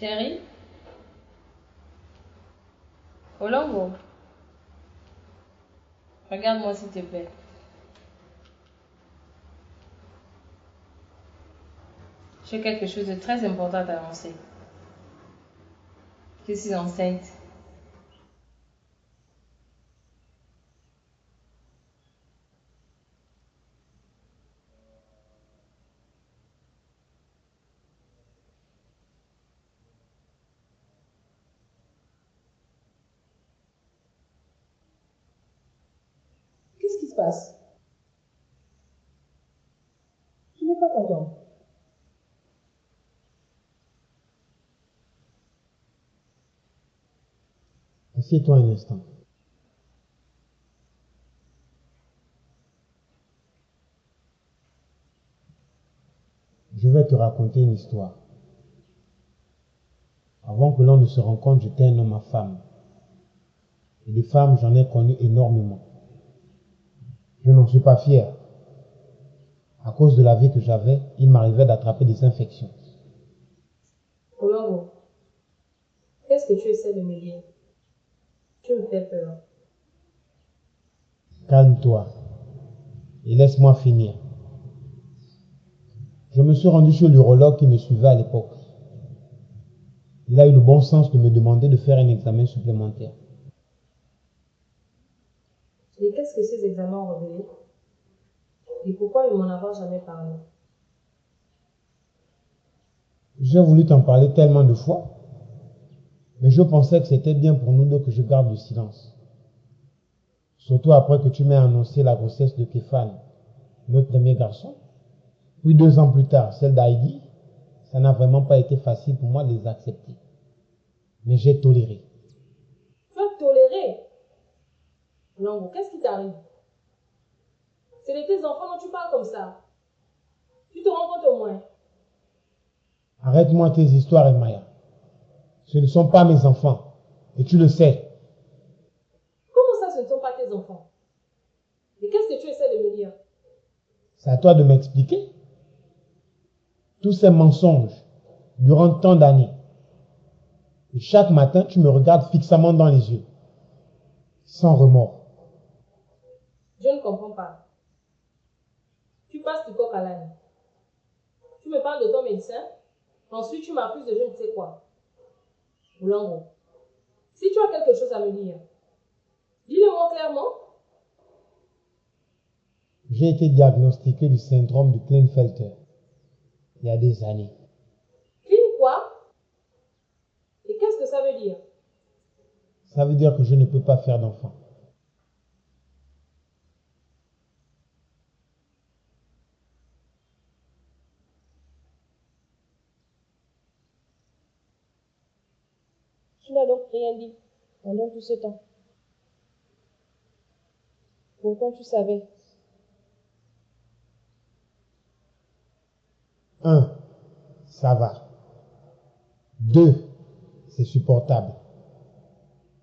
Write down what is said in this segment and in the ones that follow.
Chérie, Olongo, regarde-moi s'il te plaît. J'ai quelque chose de très important à t'annoncer. Je suis enceinte. Qu'est-ce qui se passe? Tu n'es pas content. Assieds-toi un instant. Je vais te raconter une histoire. Avant que l'on ne se rencontre, j'étais un homme à femme. Et des femmes, j'en ai connu énormément. Je n'en suis pas fier. À cause de la vie que j'avais, il m'arrivait d'attraper des infections. Olongo, qu'est-ce que tu essaies de me dire? Tu me fais peur. Calme-toi et laisse-moi finir. Je me suis rendu chez l'urologue qui me suivait à l'époque. Il a eu le bon sens de me demander de faire un examen supplémentaire. Et qu'est-ce que ces examens ont révélé? Et pourquoi ne m'en avoir jamais parlé? J'ai voulu t'en parler tellement de fois, mais je pensais que c'était bien pour nous deux que je garde le silence. Surtout après que tu m'aies annoncé la grossesse de Képhane, notre premier garçon. Puis 2 ans plus tard, celle d'Heidi, ça n'a vraiment pas été facile pour moi de les accepter. Mais j'ai toléré. Tu as toléré? Olongo, qu'est-ce qui t'arrive? C'est de tes enfants dont tu parles comme ça. Tu te rends compte au moins? Arrête-moi tes histoires, Emaya. Ce ne sont pas mes enfants. Et tu le sais. Comment ça, ce ne sont pas tes enfants? Et qu'est-ce que tu essaies de me dire? C'est à toi de m'expliquer. Tous ces mensonges, durant tant d'années. Et chaque matin, tu me regardes fixement dans les yeux. Sans remords. Je ne comprends pas. Tu passes du coq à l'âne. Tu me parles de ton médecin, ensuite tu m'accuses de je ne sais quoi. Olongo, si tu as quelque chose à me dire, dis-le-moi clairement. J'ai été diagnostiqué du syndrome de Klinefelter il y a des années. Clean quoi? Et qu'est-ce que ça veut dire? Ça veut dire que je ne peux pas faire d'enfant. Tu n'as donc rien dit pendant tout ce temps. Pourtant tu savais. 1, ça va. 2, c'est supportable.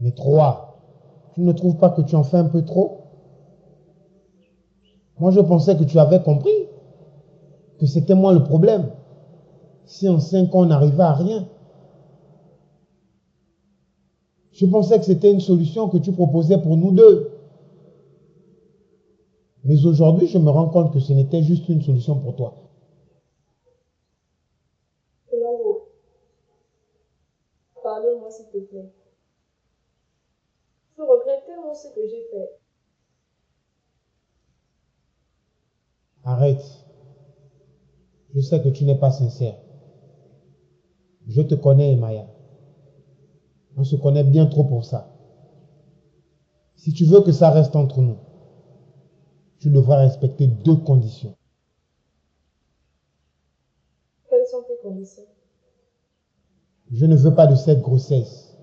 Mais 3, tu ne trouves pas que tu en fais un peu trop? Moi, je pensais que tu avais compris que c'était moi le problème. Si en 5 ans, on n'arrivait à rien. Je pensais que c'était une solution que tu proposais pour nous deux. Mais aujourd'hui, je me rends compte que ce n'était juste une solution pour toi. Olongo, pardonne-moi s'il te plaît. Je regrette tellement ce que j'ai fait. Arrête. Je sais que tu n'es pas sincère. Je te connais, Maya. On se connaît bien trop pour ça. Si tu veux que ça reste entre nous, tu devras respecter 2 conditions. Quelles sont tes conditions? Je ne veux pas de cette grossesse.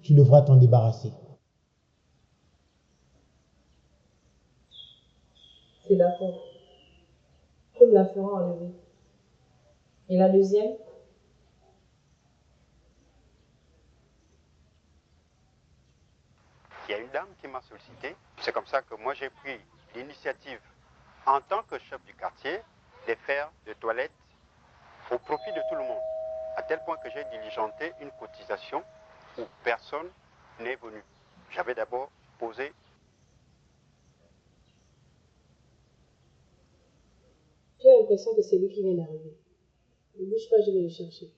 Tu devras t'en débarrasser. C'est d'accord. Tu me la feras enlever. Et la deuxième? Il y a une dame qui m'a sollicité. C'est comme ça que moi j'ai pris l'initiative, en tant que chef du quartier, de faire des toilettes au profit de tout le monde. À tel point que j'ai diligenté une cotisation où personne n'est venu. J'avais d'abord posé. J'ai l'impression que c'est lui qui vient d'arriver. Ne bouge pas, je vais le chercher.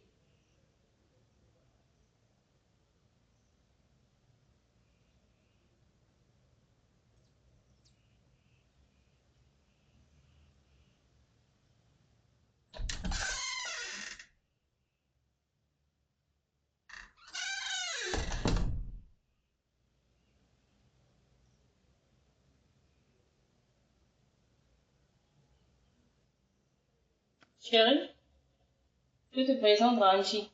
Chérie, je te présente Ranji.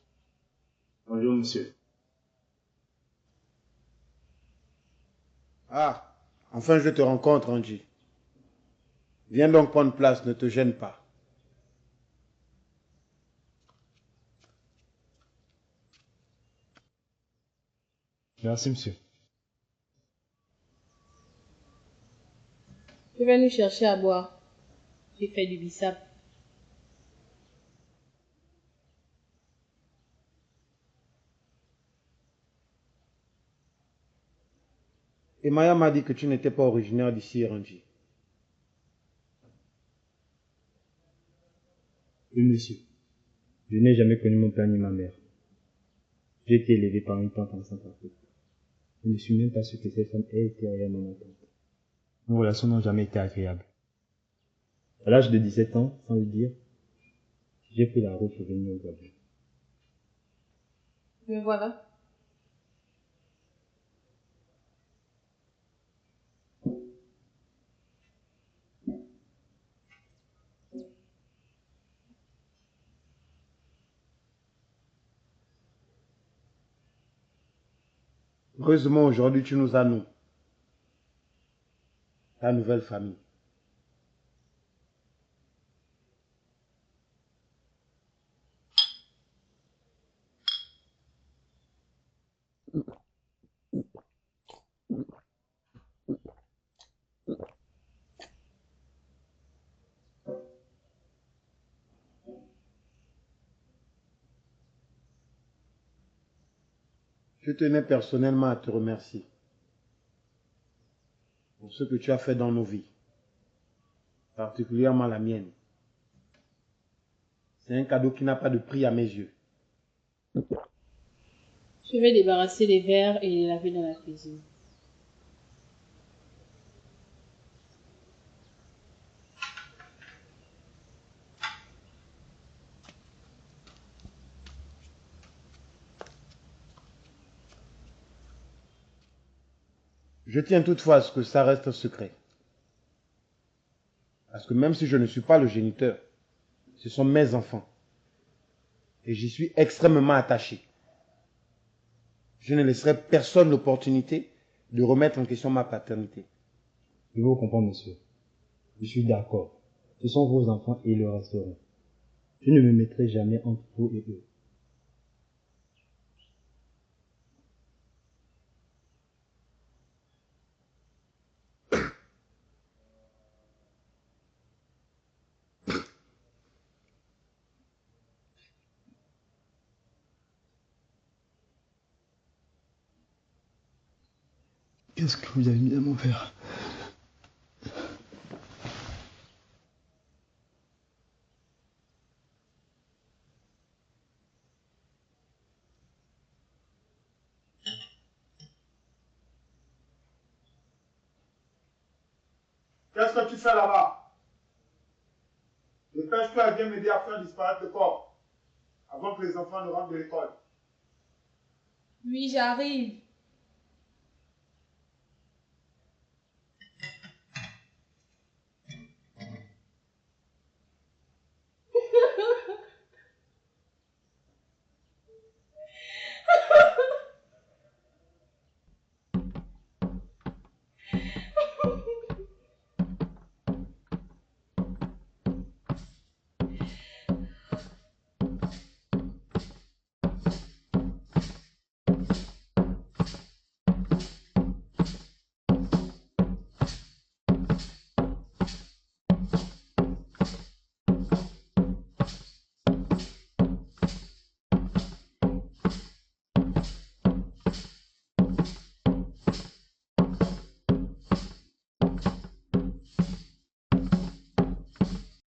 Bonjour, monsieur. Ah, enfin je te rencontre, Angie. Viens donc prendre place, ne te gêne pas. Merci, monsieur. Je vais nous chercher à boire. J'ai fait du bissap. Et Maya m'a dit que tu n'étais pas originaire d'ici, Angie. Oui, monsieur. Je n'ai jamais connu mon père ni ma mère. J'ai été élevé par une tante en Centrafrique. Je ne suis même pas sûr que cette femme ait été réellement ma tante. Nos relations n'ont jamais été agréables. À l'âge de 17 ans, sans le dire, j'ai pris la route pour venir au Gabon. Me voilà. Heureusement, aujourd'hui, tu nous as, nous, ta nouvelle famille. Je tenais personnellement à te remercier pour ce que tu as fait dans nos vies, particulièrement la mienne. C'est un cadeau qui n'a pas de prix à mes yeux. Je vais débarrasser les verres et les laver dans la cuisine. Je tiens toutefois à ce que ça reste secret. Parce que même si je ne suis pas le géniteur, ce sont mes enfants. Et j'y suis extrêmement attaché. Je ne laisserai personne l'opportunité de remettre en question ma paternité. Je vous comprends, monsieur. Je suis d'accord. Ce sont vos enfants et ils le resteront. Je ne me mettrai jamais entre vous et eux. Qu'est-ce que vous avez mis à mon verre? Qu'est-ce que tu fais là-bas? Dépêche-toi et viens m'aider à faire disparaître le corps avant que les enfants ne rentrent de l'école. Oui, j'arrive.